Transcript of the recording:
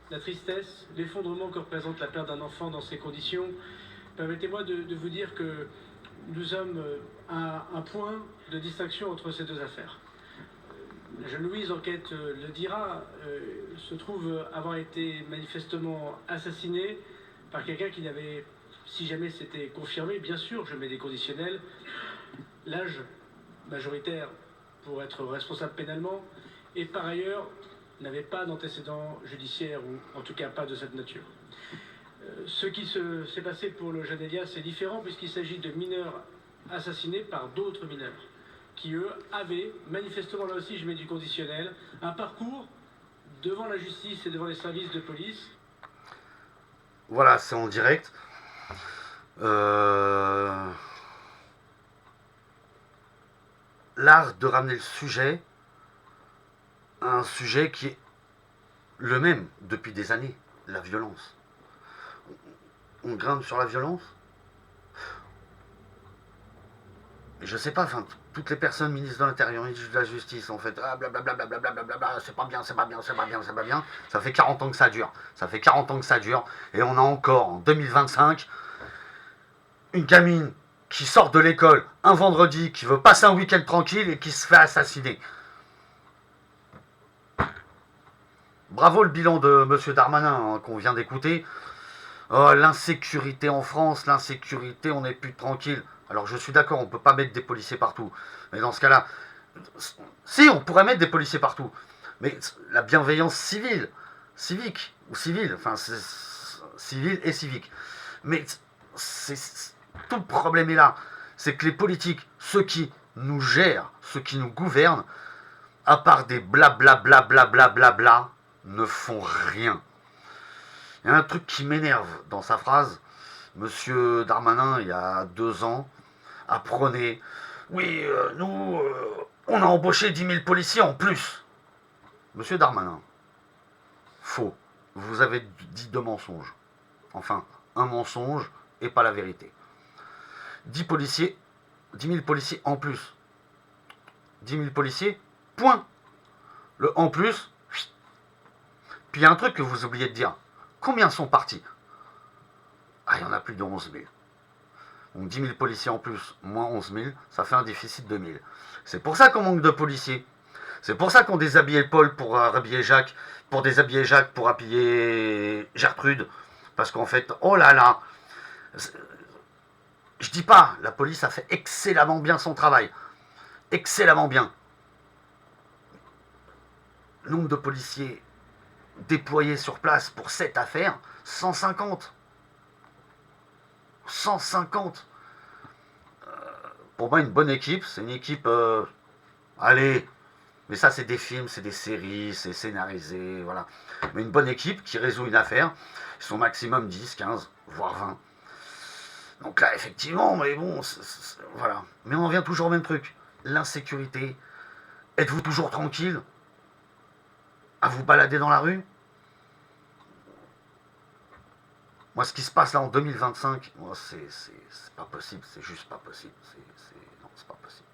La tristesse, l'effondrement que représente la perte d'un enfant dans ces conditions, permettez-moi de vous dire que nous sommes à un point de distinction entre ces deux affaires. La jeune Louise, enquête le dira, se trouve avoir été manifestement assassinée par quelqu'un qui n'avait, si jamais c'était confirmé, bien sûr, je mets des conditionnels, l'âge majoritaire pour être responsable pénalement, et par ailleurs n'avait pas d'antécédents judiciaires, ou en tout cas pas de cette nature. Ce qui s'est passé pour le jeune Elias est différent puisqu'il s'agit de mineurs assassinés par d'autres mineurs qui, eux, avaient, manifestement là aussi je mets du conditionnel, un parcours devant la justice et devant les services de police. Voilà, c'est en direct. L'art de ramener le sujet à un sujet qui est le même depuis des années, la violence. On grimpe sur la violence. Je sais pas, enfin, toutes les personnes ministres de l'Intérieur et de la Justice, en fait, blablabla, c'est pas bien, c'est pas bien, c'est pas bien, c'est pas bien. Ça fait 40 ans que ça dure. Ça fait 40 ans que ça dure. Et on a encore, en 2025, une gamine qui sort de l'école un vendredi, qui veut passer un week-end tranquille et qui se fait assassiner. Bravo le bilan de M. Darmanin hein, qu'on vient d'écouter. Oh, l'insécurité en France, l'insécurité, on n'est plus tranquille. Alors je suis d'accord, on ne peut pas mettre des policiers partout. Mais dans ce cas-là, si, on pourrait mettre des policiers partout. Mais la bienveillance civile, civique, ou civile, enfin, c'est civile et civique. Mais tout le problème est là. C'est que les politiques, ceux qui nous gèrent, ceux qui nous gouvernent, à part des blablabla, ne font rien. Il y a un truc qui m'énerve dans sa phrase. Monsieur Darmanin, il y a 2 ans, apprenait oui, nous, on a embauché 10 000 policiers en plus. Monsieur Darmanin, faux. Vous avez dit 2 mensonges. Enfin, un mensonge et pas la vérité. 10 policiers, 10 000 policiers en plus. 10 000 policiers, point. Le en plus, puis il y a un truc que vous oubliez de dire. Combien sont partis? Ah, il y en a plus de 11 000. Donc 10 000 policiers en plus, moins 11 000, ça fait un déficit de 1 000. C'est pour ça qu'on manque de policiers. C'est pour ça qu'on déshabillait Paul pour habiller Jacques, pour déshabiller Jacques pour habiller Gertrude. Parce qu'en fait, oh là là, je dis pas, la police a fait excellemment bien son travail. Excellemment bien. Nombre de policiers déployés sur place pour cette affaire, 150. 150. Pour moi, une bonne équipe, c'est une équipe... allez, mais ça, c'est des films, c'est des séries, c'est scénarisé, voilà. Mais une bonne équipe qui résout une affaire, ils sont maximum 10, 15, voire 20. Donc là, effectivement, mais bon, voilà. Mais on en revient toujours au même truc. L'insécurité. Êtes-vous toujours tranquille à vous balader dans la rue? Moi, ce qui se passe là en 2025, moi, c'est pas possible, c'est juste pas possible. Non, c'est pas possible.